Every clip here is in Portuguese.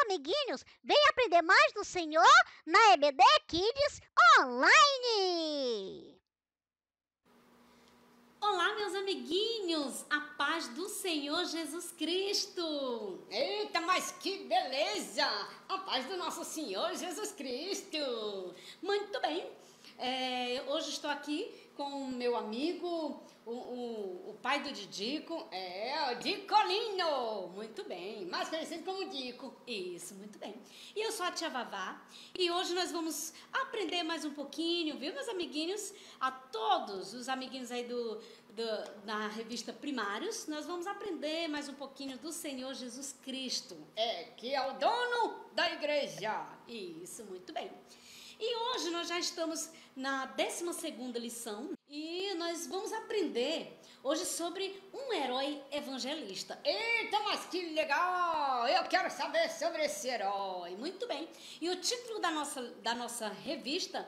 amiguinhos, vem aprender mais do Senhor na EBD Kids Online! Olá, meus amiguinhos, a paz do Senhor Jesus Cristo. Eita, mas que beleza! A paz do nosso Senhor Jesus Cristo. Muito bem, hoje estou aqui com o meu amigo, o pai do Didico. O Dicolino. Muito bem. Mais conhecido como Dico. Isso, muito bem. E eu sou a tia Vavá e hoje nós vamos aprender mais um pouquinho, viu, meus amiguinhos? A todos os amiguinhos aí da revista Primários, nós vamos aprender mais um pouquinho do Senhor Jesus Cristo. Que é o dono da igreja. Isso, muito bem. E hoje nós já estamos na 12ª lição e nós vamos aprender hoje sobre um herói evangelista. Eita, mas que legal! Eu quero saber sobre esse herói. Muito bem. E o título da nossa revista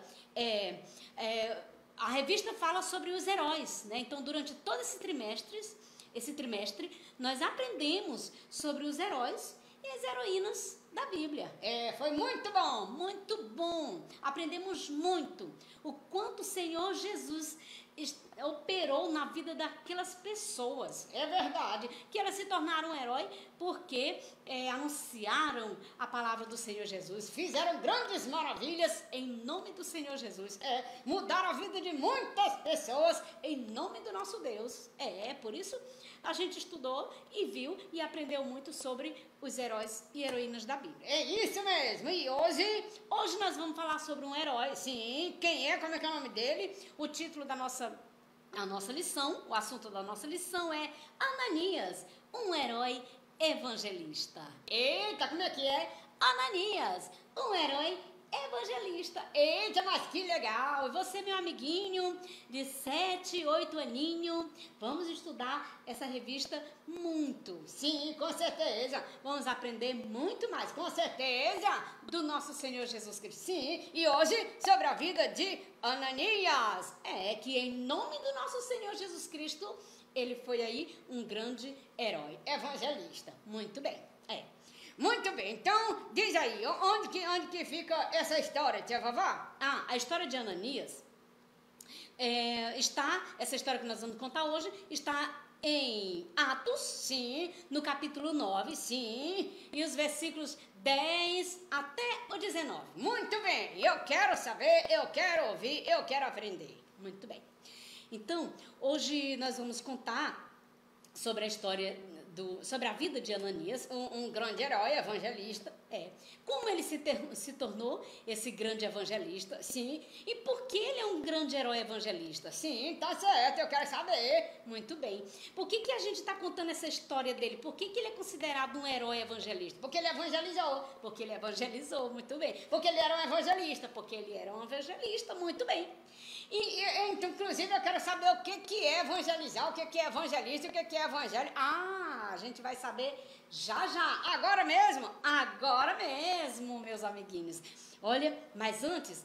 a revista fala sobre os heróis, né? Então, durante todo esse trimestre, nós aprendemos sobre os heróis e as heroínas da Bíblia. Foi muito bom. Muito bom. Aprendemos muito o quanto o Senhor Jesus operou na vida daquelas pessoas. É verdade. Que elas se tornaram um herói porque anunciaram a palavra do Senhor Jesus. Fizeram grandes maravilhas em nome do Senhor Jesus. Mudaram a vida de muitas pessoas em nome do nosso Deus. Por isso a gente estudou e viu e aprendeu muito sobre os heróis e heroínas da Bíblia. É isso mesmo. E hoje nós vamos falar sobre um herói. Sim, quem é? Como é que é o nome dele? O título da nossa lição, o assunto da nossa lição é Ananias, um herói evangelista. Eita, como é que é? Ananias, um herói evangelista. Eita, mas que legal! E você, meu amiguinho de 7, 8 aninhos, vamos estudar essa revista muito. Sim, com certeza. Vamos aprender muito mais, com certeza, do nosso Senhor Jesus Cristo. Sim, e hoje sobre a vida de Ananias. Que em nome do nosso Senhor Jesus Cristo, ele foi aí um grande herói evangelista. Muito bem, Muito bem, então diz aí, onde que fica essa história, tia Vavá? A história de Ananias essa história que nós vamos contar hoje está em Atos, sim, no capítulo 9, sim, e os versículos 10 até o 19. Muito bem, eu quero saber, eu quero ouvir, eu quero aprender. Muito bem. Então, hoje nós vamos contar sobre a história sobre a vida de Ananias, um grande herói evangelista. Como ele se tornou esse grande evangelista, sim, e por que ele é um grande herói evangelista. Sim, tá certo, eu quero saber. Muito bem. Por que a gente está contando essa história dele? Por que ele é considerado um herói evangelista? Porque ele evangelizou. Porque ele evangelizou, muito bem. Porque ele era um evangelista. Porque ele era um evangelista, muito bem. Então, inclusive, eu quero saber o que é evangelizar, o que é evangelista, o que é evangelho. A gente vai saber já. Agora mesmo? Agora mesmo, meus amiguinhos. Olha, mas antes,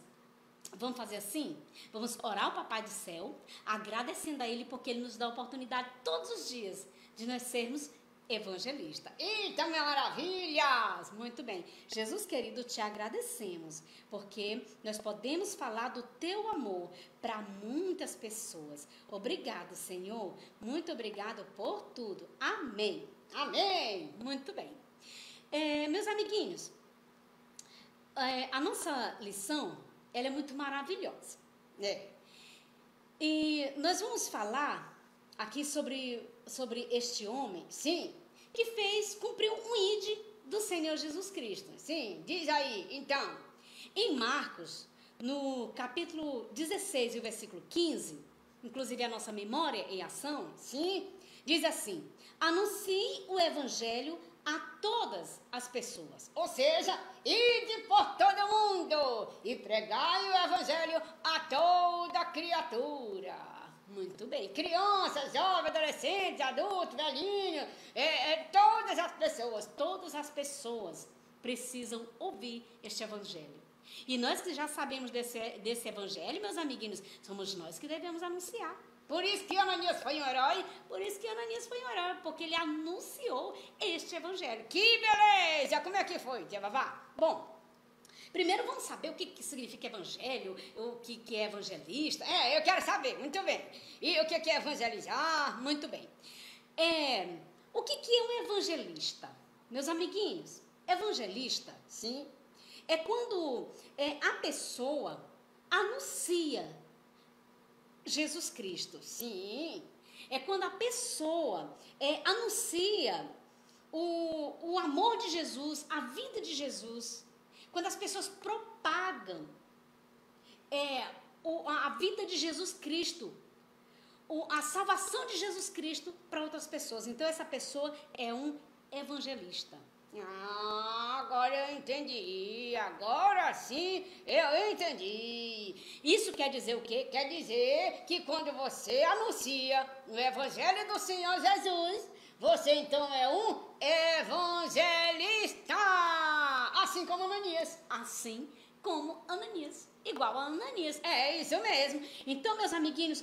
vamos fazer assim? Vamos orar ao Papai do Céu, agradecendo a Ele porque Ele nos dá a oportunidade todos os dias de nós sermos evangelista. Eita, maravilhas! Muito bem. Jesus querido, te agradecemos, porque nós podemos falar do teu amor para muitas pessoas. Obrigado, Senhor. Muito obrigado por tudo. Amém. Amém. Muito bem. Meus amiguinhos, a nossa lição, ela é muito maravilhosa. E nós vamos falar aqui sobre este homem, sim, que cumpriu um ID do Senhor Jesus Cristo. Sim, diz aí, então. Em Marcos, no capítulo 16 e o versículo 15, inclusive a nossa memória em ação, sim, diz assim: anuncie o evangelho a todas as pessoas. Ou seja, ide por todo mundo e pregai o evangelho a toda criatura. Muito bem. Crianças, jovens, adolescentes, adultos, velhinhos, todas as pessoas precisam ouvir este evangelho. E nós que já sabemos desse evangelho, meus amiguinhos, somos nós que devemos anunciar. Por isso que Ananias foi um herói. Por isso que Ananias foi um herói, porque ele anunciou este evangelho. Que beleza! Como é que foi, tia Vavá? Bom, primeiro vamos saber o que significa evangelho, o que é evangelista. Eu quero saber, muito bem. E o que é evangelizar? Muito bem. O que é um evangelista? Meus amiguinhos, evangelista, Sim. é quando a pessoa anuncia Jesus Cristo. Sim. É quando a pessoa anuncia o amor de Jesus, a vida de Jesus. Quando as pessoas propagam a vida de Jesus Cristo, a salvação de Jesus Cristo para outras pessoas. Então, essa pessoa é um evangelista. Agora eu entendi. Agora sim eu entendi. Isso quer dizer o quê? Quer dizer que quando você anuncia o evangelho do Senhor Jesus, você então é um evangelista. Assim como Ananias. Assim como Ananias. Igual a Ananias. É isso mesmo. Então, meus amiguinhos,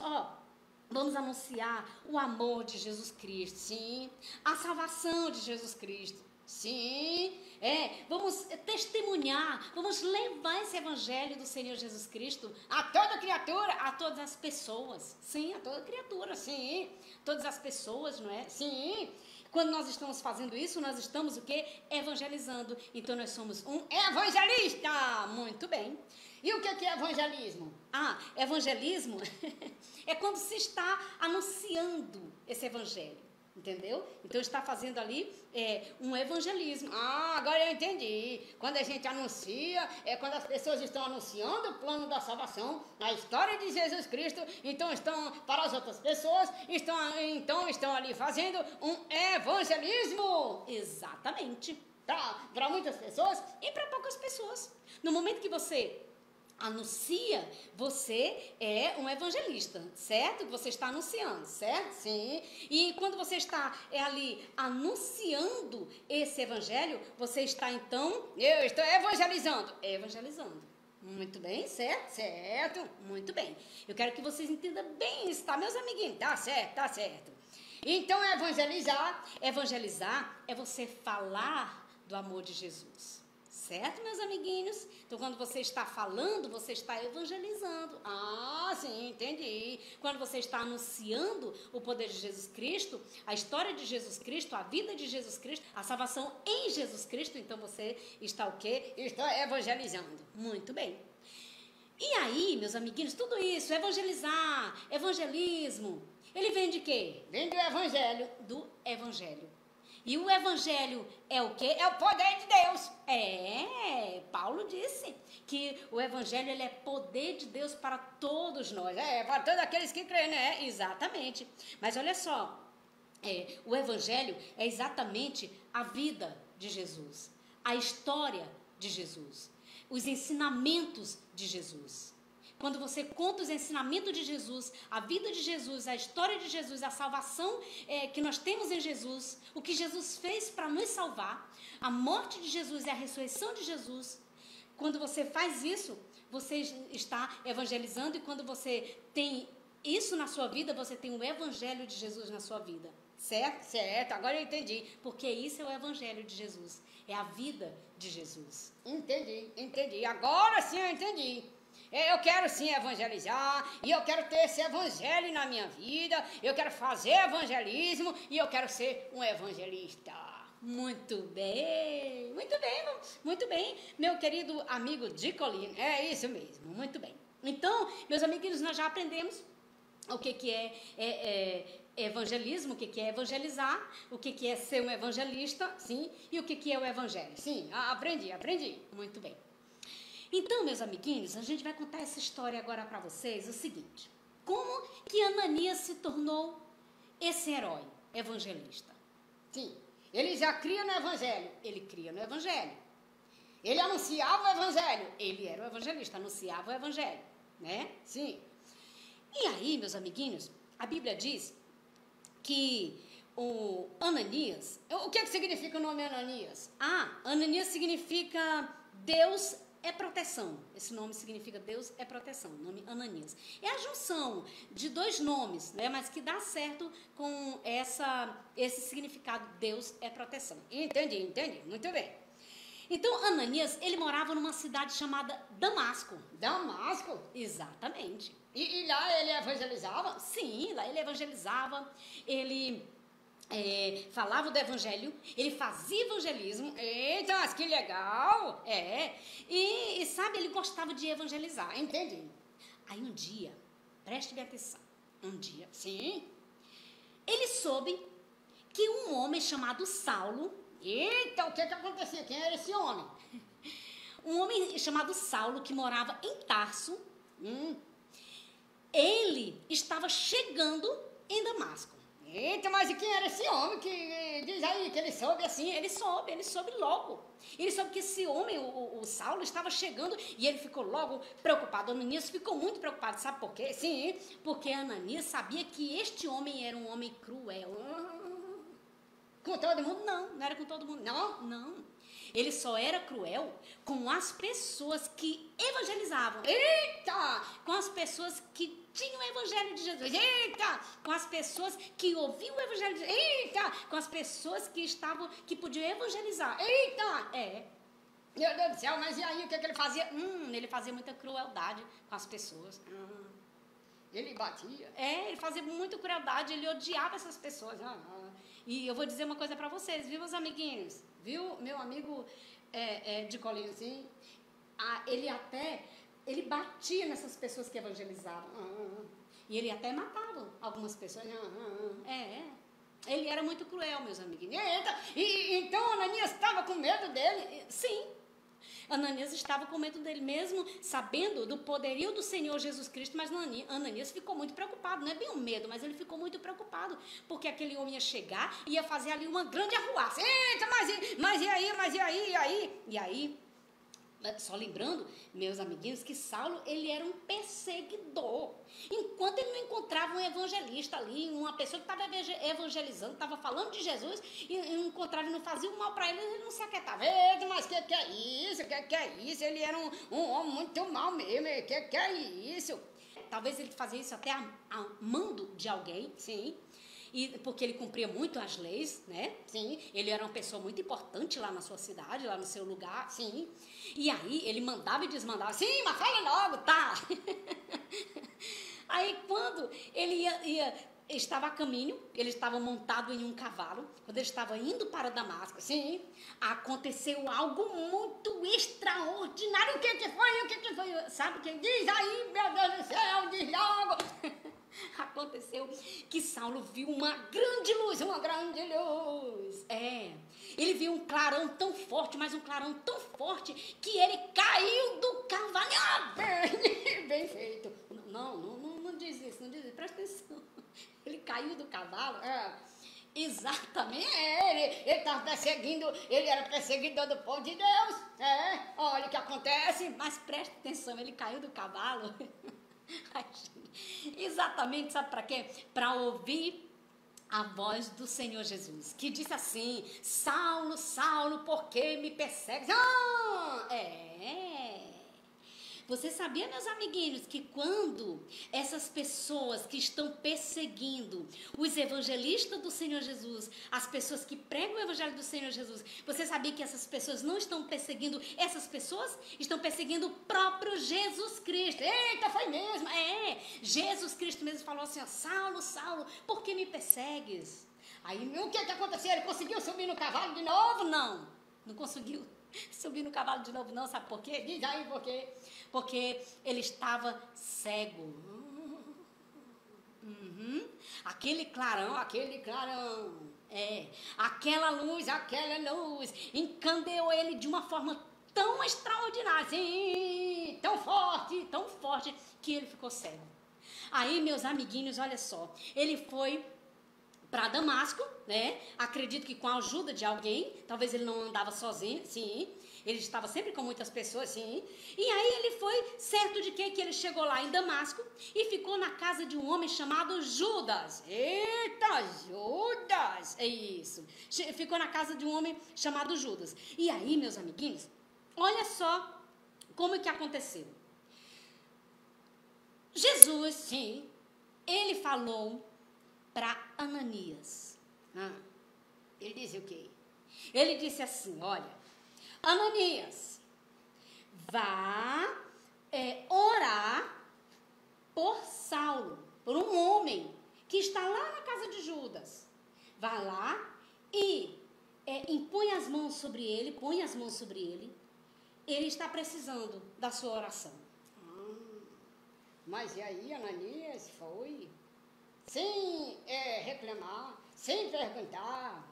vamos anunciar o amor de Jesus Cristo. Sim. A salvação de Jesus Cristo. Sim. Vamos testemunhar, vamos levar esse evangelho do Senhor Jesus Cristo A toda criatura. a todas as pessoas. Sim, a toda criatura. Sim. Todas as pessoas, não é? Sim. Quando nós estamos fazendo isso, nós estamos o quê? Evangelizando. Então, nós somos um Evangelista. muito bem. E o que é evangelismo? Evangelismo é quando se está anunciando esse evangelho, entendeu? Então, está fazendo ali um evangelismo. Agora eu entendi. Quando a gente anuncia, é quando as pessoas estão anunciando o plano da salvação, a história de Jesus Cristo, então estão para as outras pessoas, estão ali fazendo um evangelismo. Exatamente. Para muitas pessoas. E para poucas pessoas. No momento que você anuncia, você é um evangelista, certo? Que você está anunciando, certo? Sim. E quando você está ali anunciando esse evangelho, você está então... Eu estou evangelizando. Evangelizando. Muito bem, certo? Certo. Muito bem. Eu quero que vocês entendam bem isso, tá, meus amiguinhos? Tá certo. Então, evangelizar É você falar do amor de Jesus. Certo, meus amiguinhos? Então, quando você está falando, você está evangelizando. sim, entendi. Quando você está anunciando o poder de Jesus Cristo, a história de Jesus Cristo, a vida de Jesus Cristo, a salvação em Jesus Cristo, então você está o quê? Estou evangelizando. Muito bem. E aí, meus amiguinhos, tudo isso, evangelizar, evangelismo, ele vem de quê? Vem do evangelho. Do evangelho. E o evangelho é o quê? É o poder de Deus. Paulo disse que o evangelho ele é poder de Deus para todos nós. Para todos aqueles que creem, né? Exatamente. Mas olha só, o evangelho é exatamente a vida de Jesus, a história de Jesus, os ensinamentos de Jesus. Quando você conta os ensinamentos de Jesus, a vida de Jesus, a história de Jesus, a salvação que nós temos em Jesus, o que Jesus fez para nos salvar, a morte de Jesus e a ressurreição de Jesus, quando você faz isso, você está evangelizando, e quando você tem isso na sua vida, você tem o evangelho de Jesus na sua vida. Certo? Certo, agora eu entendi. Porque isso é o evangelho de Jesus, é a vida de Jesus. Entendi. Agora sim eu entendi. Eu quero sim evangelizar, e eu quero ter esse evangelho na minha vida, eu quero fazer evangelismo, e eu quero ser um evangelista. Muito bem, meu querido amigo Dicolino. É isso mesmo. Muito bem. Então, meus amiguinhos, nós já aprendemos o que é evangelismo, o que é evangelizar, o que é ser um evangelista, sim, e o que é o evangelho. Sim, aprendi. Muito bem. Então, meus amiguinhos, a gente vai contar essa história agora para vocês, o seguinte: como que Ananias se tornou esse herói evangelista? Sim, ele já cria no evangelho. Ele cria no evangelho. Ele anunciava o evangelho. Ele era o evangelista, anunciava o evangelho, né? Sim. E aí, meus amiguinhos, a Bíblia diz que o Ananias... O que significa o nome Ananias? Ananias significa Deus é proteção. Esse nome significa Deus é proteção, o nome Ananias. É a junção de dois nomes, né, mas que dá certo com esse significado, Deus é proteção. Entendi, muito bem. Então, Ananias, ele morava numa cidade chamada Damasco. Damasco? Exatamente. E lá ele evangelizava? Sim, lá ele evangelizava, ele falava do evangelho, ele fazia evangelismo. Eita, mas que legal! E sabe, ele gostava de evangelizar. Entendi. Aí um dia, preste bem atenção, um dia, Sim. ele soube que um homem chamado Saulo, Eita, o que acontecia? Quem era esse homem? um homem chamado Saulo que morava em Tarso, ele estava chegando em Damasco. Eita, mas e quem era esse homem que diz aí que ele soube assim? Ele soube logo. Ele soube que esse homem, o Saulo, estava chegando e ele ficou logo preocupado. Ananias ficou muito preocupado, sabe por quê? Sim. Porque Ananias sabia que este homem era um homem cruel. Com todo mundo? Não era com todo mundo. Não? Ele só era cruel com as pessoas que evangelizavam. Eita! Com as pessoas que tinham o evangelho de Jesus. Eita! Com as pessoas que ouviam o evangelho de Jesus. Eita! Com as pessoas que podiam evangelizar. Eita! Meu Deus do céu, mas e aí o que ele fazia? Ele fazia muita crueldade com as pessoas. Ele batia? Ele fazia muita crueldade, ele odiava essas pessoas. E eu vou dizer uma coisa pra vocês, viu, meus amiguinhos? Viu, meu amigo de colinho assim? Ele batia nessas pessoas que evangelizavam. E ele até matava algumas pessoas. Ele era muito cruel, meus amiguinhos. Eita! Então Ananias estava com medo dele? Sim. Ananias estava com medo dele mesmo, sabendo do poderio do Senhor Jesus Cristo, mas Ananias ficou muito preocupado, não é bem um medo, mas ele ficou muito preocupado, porque aquele homem ia chegar e ia fazer ali uma grande arruaça. Eita, mas e aí? E aí, só lembrando, meus amiguinhos, que Saulo, ele era um perseguidor. Enquanto ele não encontrava um evangelista ali, uma pessoa que estava evangelizando, estava falando de Jesus, e encontrava e não fazia o mal para ele, ele não se aquietava. Eita, mas que é isso? Que é isso? Ele era um homem muito mal mesmo. Que é isso? Talvez ele fazia isso até a mando de alguém, sim. Porque ele cumpria muito as leis, né? Sim. Ele era uma pessoa muito importante lá na sua cidade, lá no seu lugar. Sim. E aí ele mandava e desmandava. Sim, mas fala logo, tá? Aí quando ele estava a caminho, ele estava montado em um cavalo, quando ele estava indo para Damasco, sim, aconteceu algo muito extraordinário. O que foi? Sabe quem diz aí, meu Deus do céu, diz logo. Aconteceu que Saulo viu uma grande luz. Ele viu um clarão tão forte, mas um clarão tão forte, que ele caiu do cavalo. Bem feito. Não diz isso, presta atenção. Ele caiu do cavalo. Exatamente. Ele estava perseguindo, ele era perseguidor do povo de Deus. Olha o que acontece. Mas presta atenção, ele caiu do cavalo. Exatamente, sabe para quê? Para ouvir a voz do Senhor Jesus, que disse assim: Saulo, Saulo, por que me persegues? Você sabia, meus amiguinhos, que quando essas pessoas que estão perseguindo os evangelistas do Senhor Jesus, as pessoas que pregam o evangelho do Senhor Jesus, você sabia que essas pessoas não estão perseguindo essas pessoas? Estão perseguindo o próprio Jesus Cristo. Eita, foi mesmo? Jesus Cristo mesmo falou assim: Saulo, Saulo, por que me persegues? Aí o que aconteceu? Ele conseguiu subir no cavalo de novo? Não conseguiu subir no cavalo de novo, não. Sabe por quê? Diz aí por quê. Porque ele estava cego. Aquele clarão, aquela luz encandeou ele de uma forma tão extraordinária, assim, tão forte, que ele ficou cego. Aí, meus amiguinhos, olha só, ele foi para Damasco, né? Acredito que com a ajuda de alguém, talvez ele não andava sozinho, sim. Ele estava sempre com muitas pessoas, sim. E aí ele foi certo de que ele chegou lá em Damasco e ficou na casa de um homem chamado Judas. Eita, Judas! É isso. Ficou na casa de um homem chamado Judas. E aí, meus amiguinhos, olha só como é que aconteceu? Jesus, sim, ele falou para Ananias. Ele disse o quê? Ele disse assim, olha, Ananias, vá orar por Saulo, por um homem que está lá na casa de Judas. Vá lá e impõe as mãos sobre ele, põe as mãos sobre ele. Ele está precisando da sua oração. Mas e aí, Ananias foi? Sem reclamar, sem perguntar.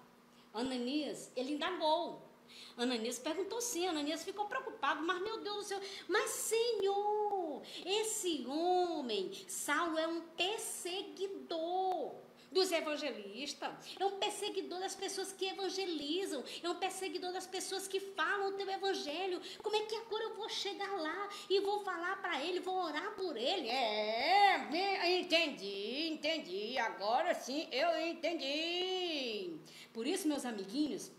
Ananias, ele indagou. Ananias perguntou sim, Ananias ficou preocupado, mas meu Deus do céu, mas Senhor, esse homem, Saulo, é um perseguidor dos evangelistas, é um perseguidor das pessoas que evangelizam, é um perseguidor das pessoas que falam o teu evangelho. Como é que agora eu vou chegar lá e vou falar para ele, vou orar por ele? Entendi, agora sim eu entendi. Por isso, meus amiguinhos,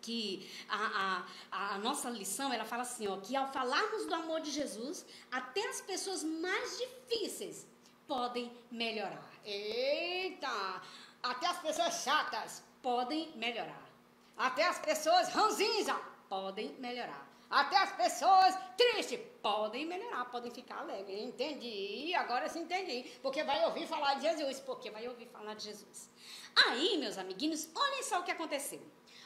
que a nossa lição, ela fala assim, ó, que ao falarmos do amor de Jesus, até as pessoas mais difíceis podem melhorar. Eita, até as pessoas chatas podem melhorar. Até as pessoas ranzinza podem melhorar. Até as pessoas tristes podem melhorar, podem ficar alegres. Entendi, agora sim entendi. Porque vai ouvir falar de Jesus. Porque vai ouvir falar de Jesus. Aí, meus amiguinhos, olhem só o que aconteceu.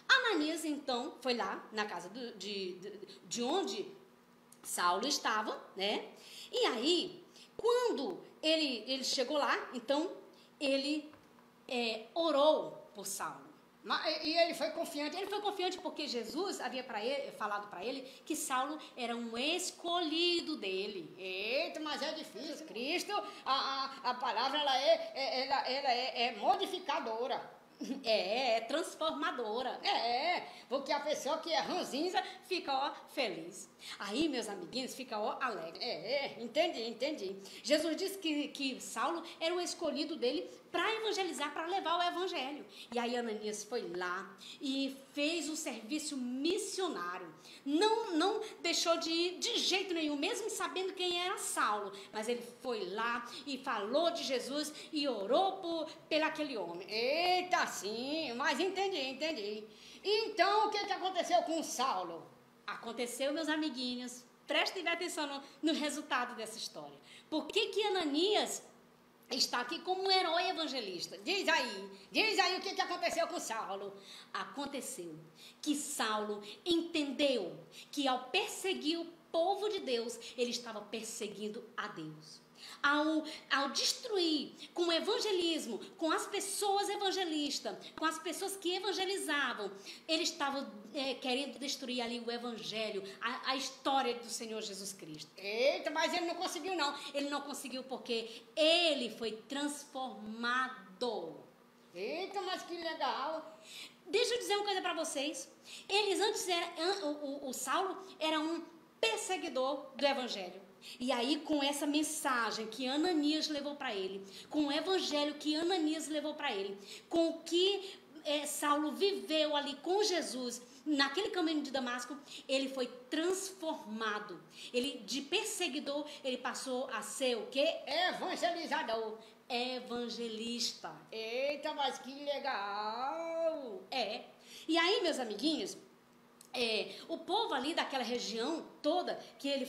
Ananias, então, foi lá na casa de onde Saulo estava, né? E aí, quando ele chegou lá, então, ele orou por Saulo. E ele foi confiante? Ele foi confiante porque Jesus havia falado para ele que Saulo era um escolhido dele. Eita, mas é difícil. Cristo, a palavra, ela é modificadora. É transformadora. Porque a pessoa que é ranzinza fica, feliz. Aí, meus amiguinhos, fica, alegre. Entendi. Jesus disse que Saulo era o escolhido dele para evangelizar, para levar o evangelho. E aí Ananias foi lá e fez o serviço missionário. Não deixou de ir de jeito nenhum, mesmo sabendo quem era Saulo. Mas ele foi lá e falou de Jesus e orou pelo aquele homem. Eita, sim, mas entendi. Então, o que aconteceu com Saulo? Aconteceu, meus amiguinhos, prestem atenção no resultado dessa história. Por que Ananias está aqui como um herói evangelista? Diz aí o que aconteceu com Saulo. Aconteceu que Saulo entendeu que ao perseguir o povo de Deus, ele estava perseguindo a Deus. Ao destruir com o evangelismo, com as pessoas evangelistas, com as pessoas que evangelizavam, ele estava querendo destruir ali o evangelho, a história do Senhor Jesus Cristo. Eita, mas ele não conseguiu não. Ele não conseguiu porque ele foi transformado. Eita, mas que legal. Deixa eu dizer uma coisa para vocês. Eles antes o Saulo era um perseguidor do evangelho. E aí, com essa mensagem que Ananias levou para ele, com o evangelho que Ananias levou para ele, com o que Saulo viveu ali com Jesus, naquele caminho de Damasco, ele foi transformado. Ele, de perseguidor, ele passou a ser o quê? Evangelizador. Evangelista. Eita, mas que legal. E aí, meus amiguinhos, o povo ali daquela região toda, que ele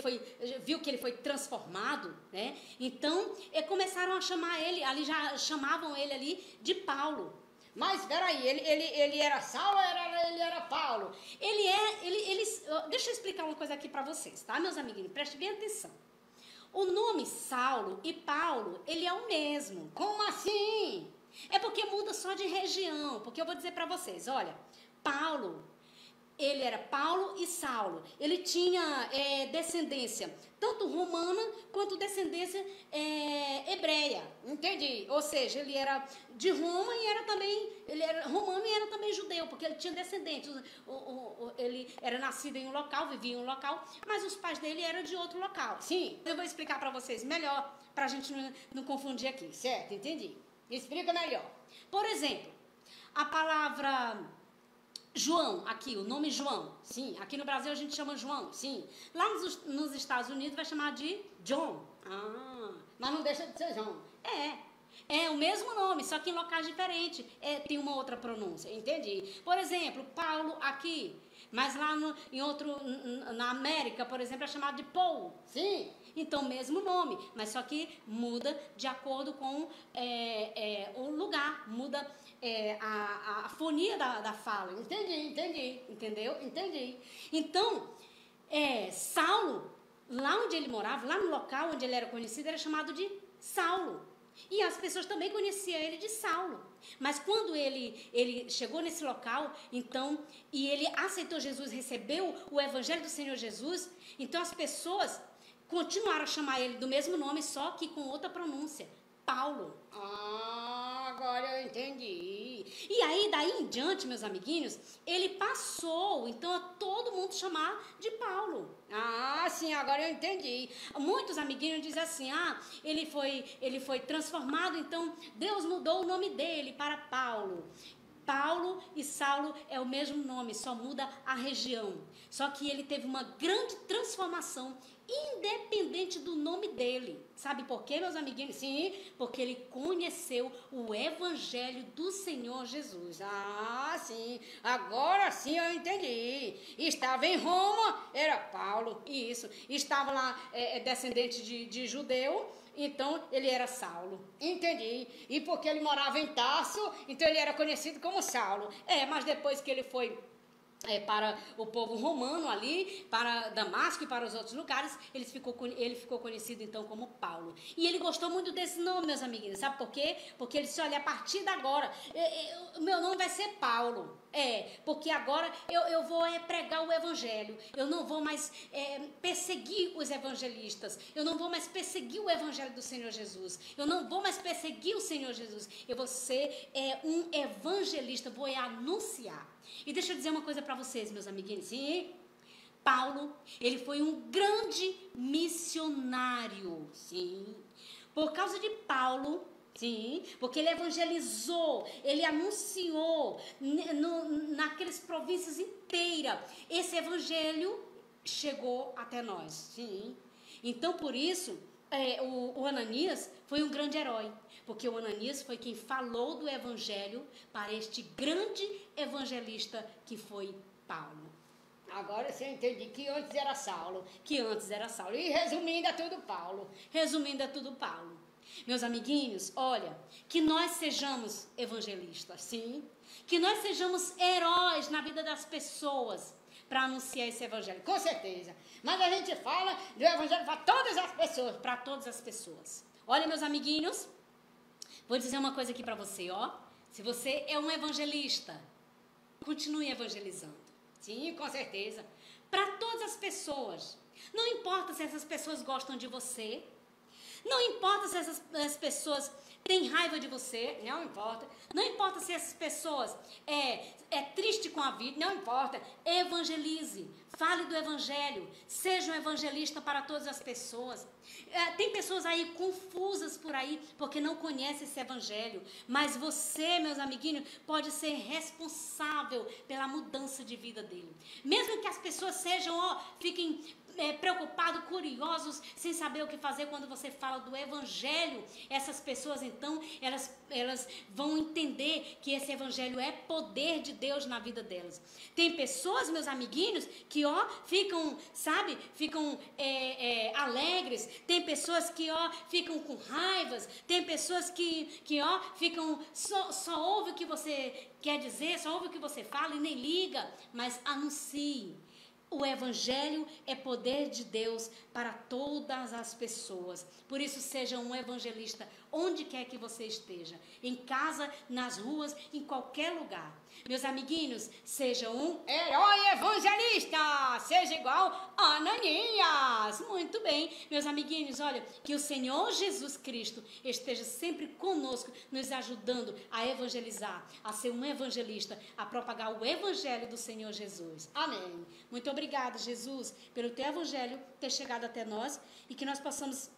viu que ele foi transformado, né? Então, começaram a chamar ele, ali já chamavam ele ali de Paulo. Mas, peraí, ele era Saulo ou ele era Paulo? Deixa eu explicar uma coisa aqui para vocês, tá, meus amiguinhos? Prestem bem atenção. O nome Saulo e Paulo, ele é o mesmo. Como assim? É porque muda só de região, porque eu vou dizer para vocês, olha, Paulo... Ele era Paulo e Saulo. Ele tinha descendência tanto romana quanto descendência hebreia. Entendi. Ou seja, ele era de Roma e ele era romano e era também judeu, porque ele tinha descendentes. Ele era nascido em um local, vivia em um local, mas os pais dele eram de outro local. Sim. Eu vou explicar para vocês melhor, para a gente não confundir aqui. Certo, entendi. Explica melhor. Por exemplo, a palavra João, aqui, o nome João, sim. Aqui no Brasil a gente chama João, sim. Lá nos Estados Unidos vai chamar de John. Mas não deixa de ser João. É o mesmo nome, só que em locais diferentes. Tem uma outra pronúncia, entendi. Por exemplo, Paulo aqui, mas lá na América, por exemplo, é chamado de Paul. Sim. Então, mesmo nome, mas só que muda de acordo com o lugar, muda a fonia da fala. Entendi. Entendeu? Entendi. Então, Saulo, lá onde ele morava, lá no local onde ele era conhecido, era chamado de Saulo. E as pessoas também conheciam ele de Saulo. Mas quando ele chegou nesse local, então, e ele aceitou Jesus, recebeu o evangelho do Senhor Jesus, então as pessoas continuaram a chamar ele do mesmo nome, só que com outra pronúncia, Paulo. Agora eu entendi. E aí, daí em diante, meus amiguinhos, ele passou, então, a todo mundo chamar de Paulo. Sim, agora eu entendi. Muitos amiguinhos dizem assim, ele foi transformado, então Deus mudou o nome dele para Paulo. Paulo e Saulo é o mesmo nome, só muda a região. Só que ele teve uma grande transformação, independente do nome dele. Sabe por quê, meus amiguinhos? Sim, porque ele conheceu o evangelho do Senhor Jesus. Sim, agora sim eu entendi. Estava em Roma, era Paulo, Isso, estava lá descendente de judeu, então ele era Saulo. Entendi. E porque ele morava em Tarso, então ele era conhecido como Saulo. Mas depois que ele foi para o povo romano ali, para Damasco e para os outros lugares, ele ficou conhecido então como Paulo. E ele gostou muito desse nome, meus amiguinhos. Sabe por quê? Porque ele disse, olha, a partir de agora, o meu nome vai ser Paulo. Porque agora eu vou pregar o evangelho. Eu não vou mais perseguir os evangelistas. Eu não vou mais perseguir o evangelho do Senhor Jesus. Eu não vou mais perseguir o Senhor Jesus. Eu vou ser um evangelista, vou anunciar. E deixa eu dizer uma coisa para vocês, meus amiguinhos. Sim, Paulo, ele foi um grande missionário. Sim, por causa de Paulo, sim, porque ele evangelizou, ele anunciou naquelas províncias inteiras. Esse evangelho chegou até nós. Sim, então por isso o Ananias foi um grande herói, porque o Ananias foi quem falou do evangelho para este grande evangelista que foi Paulo. Agora você entende que antes era Saulo. E resumindo, é tudo Paulo. Meus amiguinhos, olha, que nós sejamos evangelistas, sim, que nós sejamos heróis na vida das pessoas, para anunciar esse evangelho, com certeza. Mas a gente fala do evangelho para todas as pessoas. Olha, meus amiguinhos, vou dizer uma coisa aqui para você, se você é um evangelista, continue evangelizando. Sim, com certeza. Para todas as pessoas. Não importa se essas pessoas gostam de você, não importa se essas pessoas têm raiva de você, não importa. Não importa se essas pessoas é triste com a vida, não importa. Evangelize, fale do evangelho, seja um evangelista para todas as pessoas. Tem pessoas aí confusas por aí, porque não conhecem esse evangelho, mas você, meus amiguinhos, pode ser responsável pela mudança de vida dele. Mesmo que as pessoas fiquem preocupados, curiosos, sem saber o que fazer quando você fala do evangelho, essas pessoas então, elas vão entender que esse evangelho é poder de Deus na vida delas. Tem pessoas, meus amiguinhos, que ficam alegres, tem pessoas que ficam com raivas, tem pessoas que ficam, só ouve o que você quer dizer, só ouve o que você fala e nem liga, mas anuncie. O evangelho é poder de Deus para todas as pessoas. Por isso, seja um evangelista onde quer que você esteja. Em casa, nas ruas, em qualquer lugar. Meus amiguinhos, seja um herói evangelista. Seja igual a Ananias. Muito bem. Meus amiguinhos, olha, que o Senhor Jesus Cristo esteja sempre conosco, nos ajudando a evangelizar, a ser um evangelista, a propagar o evangelho do Senhor Jesus. Amém. Muito obrigada, Jesus, pelo teu evangelho ter chegado até nós e que nós possamos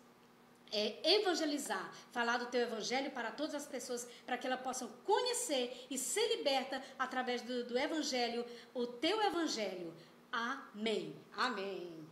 evangelizar, falar do teu evangelho para todas as pessoas, para que elas possam conhecer e ser liberta através do evangelho, o teu evangelho. Amém. Amém.